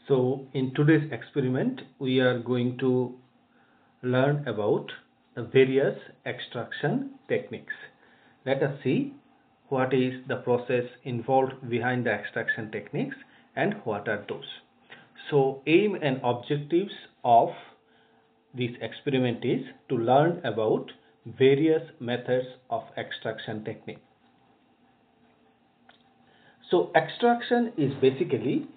So in today's experiment, we are going to learn about the various extraction techniques. Let us see what is the process involved behind the extraction techniques and what are those. So aim and objectives of this experiment is to learn about various methods of extraction technique. So extraction is basically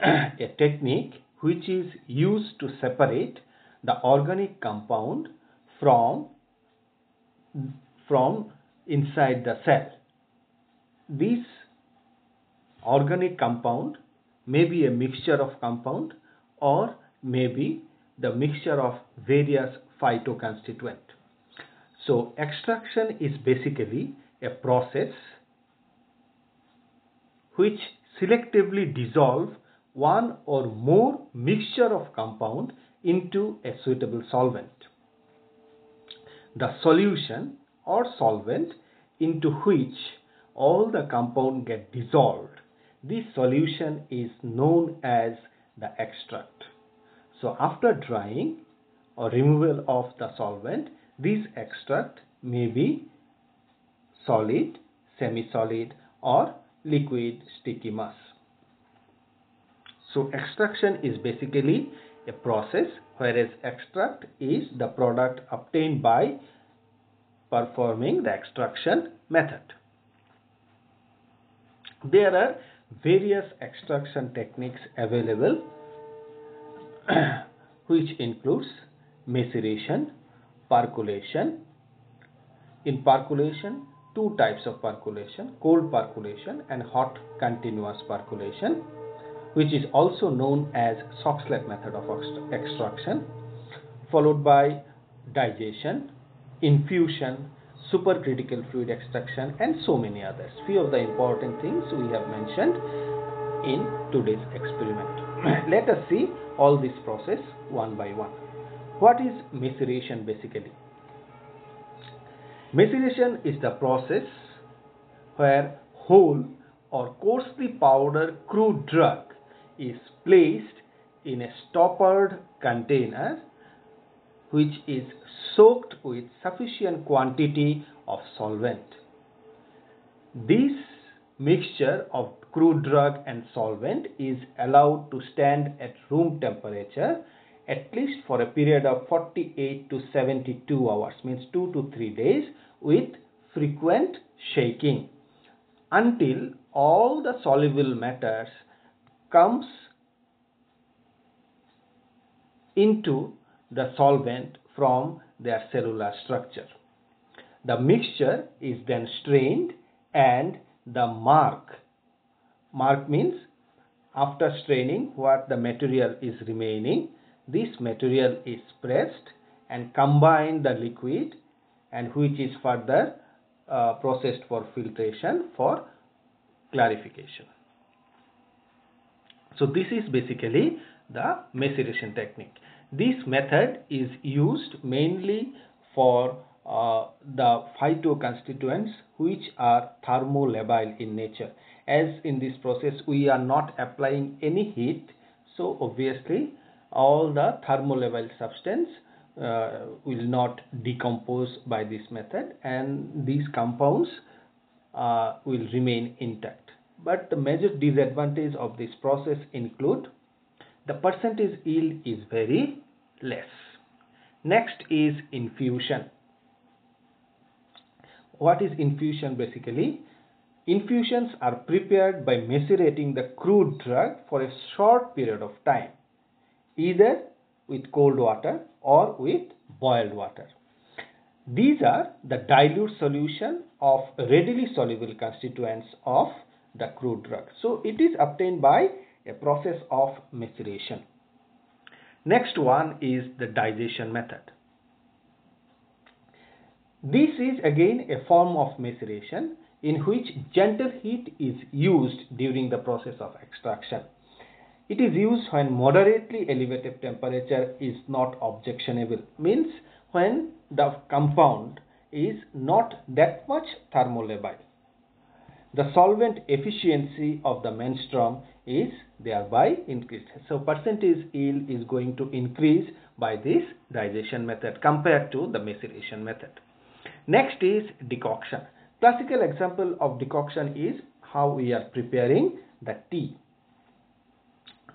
a technique which is used to separate the organic compound from inside the cell. This organic compound may be a mixture of compound or may be the mixture of various phytoconstituents. So extraction is basically a process which selectively dissolve one or more mixture of compound into a suitable solvent. The solution or solvent into which all the compound get dissolved, this solution is known as the extract. So after drying or removal of the solvent, this extract may be solid, semi-solid or liquid sticky mass. So extraction is basically a process, whereas extract is the product obtained by performing the extraction method. There are various extraction techniques available which includes maceration, percolation. In percolation, two types of percolation, cold percolation and hot continuous percolation, which is also known as Soxhlet method of extraction, followed by digestion, infusion, supercritical fluid extraction and so many others. Few of the important things we have mentioned in today's experiment. Let us see all this process one by one. What is maceration basically? Maceration is the process where whole or coarsely powdered crude drug is placed in a stoppered container which is soaked with sufficient quantity of solvent. This mixture of crude drug and solvent is allowed to stand at room temperature at least for a period of 48 to 72 hours, means 2 to 3 days, with frequent shaking until all the soluble matters comes into the solvent from their cellular structure. The mixture is then strained and the marc means after straining what the material is remaining, this material is pressed and combined the liquid and which is further processed for filtration for clarification. So this is basically the maceration technique. This method is used mainly for the phytoconstituents which are thermolabile in nature. As in this process we are not applying any heat, so obviously all the thermolabile substance will not decompose by this method and these compounds will remain intact. But the major disadvantage of this process include the percentage yield is very less. Next is infusion. What is infusion basically? Infusions are prepared by macerating the crude drug for a short period of time, either with cold water or with boiled water. These are the dilute solution of readily soluble constituents of the crude drug. So it is obtained by a process of maceration. Next one is the digestion method. This is again a form of maceration in which gentle heat is used during the process of extraction. It is used when moderately elevated temperature is not objectionable, means when the compound is not that much thermolabile. The solvent efficiency of the menstruum is thereby increased. So percentage yield is going to increase by this digestion method compared to the maceration method. Next is decoction. Classical example of decoction is how we are preparing the tea.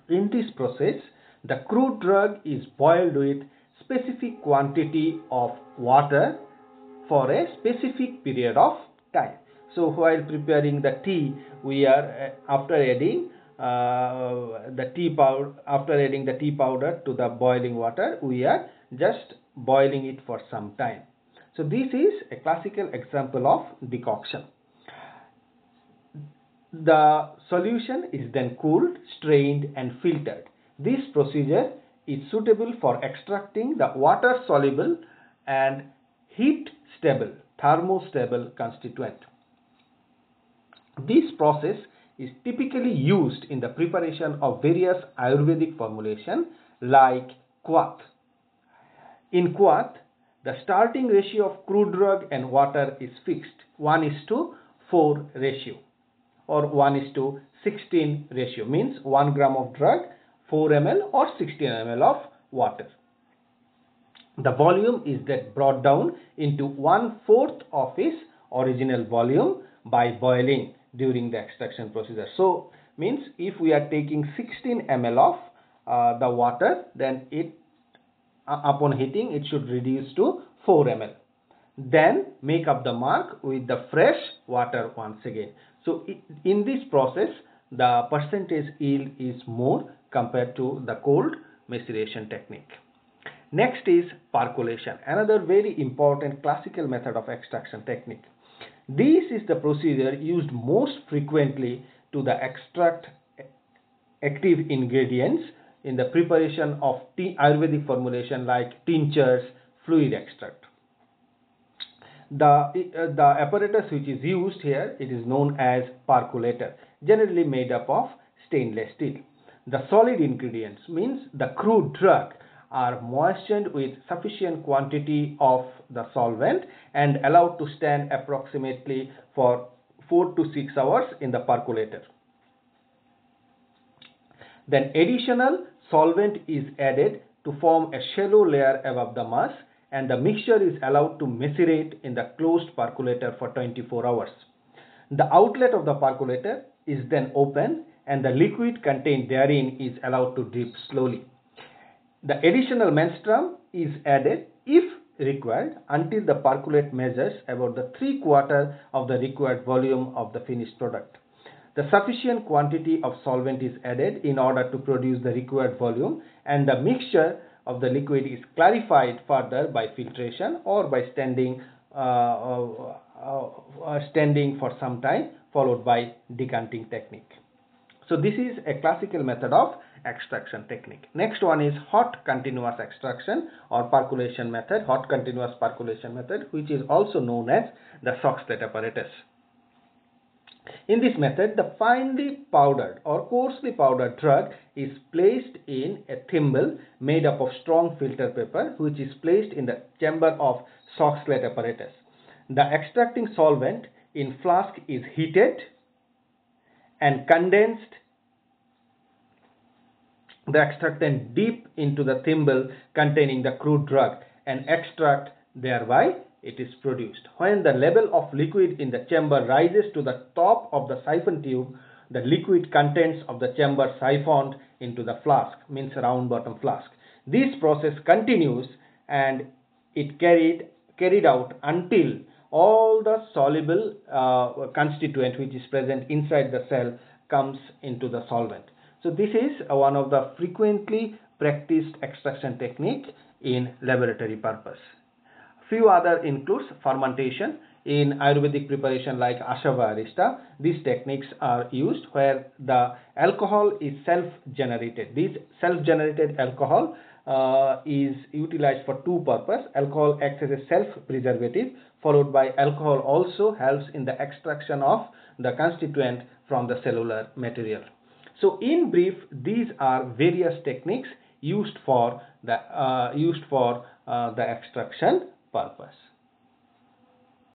In this process, the crude drug is boiled with specific quantity of water for a specific period of time. So while preparing the tea, we are after adding the tea powder to the boiling water, we are just boiling it for some time. So this is a classical example of decoction. The solution is then cooled, strained and filtered. This procedure is suitable for extracting the water-soluble and heat-stable, thermostable constituent. This process is typically used in the preparation of various Ayurvedic formulations like quath. In quath, the starting ratio of crude drug and water is fixed, 1:4 ratio or 1:16 ratio, means 1 gram of drug, 4 ml or 16 ml of water. The volume is then brought down into 1/4 of its original volume by boiling during the extraction procedure. So means if we are taking 16 ml of the water, then it upon heating it should reduce to 4 ml. Then make up the marc with the fresh water once again. So in this process the percentage yield is more compared to the cold maceration technique. Next is percolation, another very important classical method of extraction technique. This is the procedure used most frequently to extract active ingredients in the preparation of Ayurvedic formulation like tinctures, fluid extract. The apparatus which is used here, it is known as percolator, generally made up of stainless steel. The solid ingredients, means the crude drug, are moistened with sufficient quantity of the solvent and allowed to stand approximately for 4 to 6 hours in the percolator. Then additional solvent is added to form a shallow layer above the mass, and the mixture is allowed to macerate in the closed percolator for 24 hours. The outlet of the percolator is then open and the liquid contained therein is allowed to drip slowly. The additional menstruum is added if required until the percolate measures about the 3/4 of the required volume of the finished product. The sufficient quantity of solvent is added in order to produce the required volume, and the mixture of the liquid is clarified further by filtration or by standing for some time, followed by decanting technique. So this is a classical method of extraction technique. Next one is hot continuous extraction or percolation method, hot continuous percolation method, which is also known as the Soxhlet apparatus. In this method, the finely powdered or coarsely powdered drug is placed in a thimble made up of strong filter paper, which is placed in the chamber of Soxhlet apparatus. The extracting solvent in flask is heated and condensed the extractant deep into the thimble containing the crude drug, and extract thereby it is produced. When the level of liquid in the chamber rises to the top of the siphon tube, the liquid contents of the chamber siphoned into the flask, means round bottom flask. This process continues and it carried out until all the soluble constituent which is present inside the cell comes into the solvent. So this is one of the frequently practiced extraction technique in laboratory purpose. Few other includes fermentation. In Ayurvedic preparation like Ashava Arista, these techniques are used where the alcohol is self-generated. This self-generated alcohol is utilized for two purposes. Alcohol acts as a self-preservative, followed by alcohol also helps in the extraction of the constituent from the cellular material. So in brief, these are various techniques used for the extraction purpose.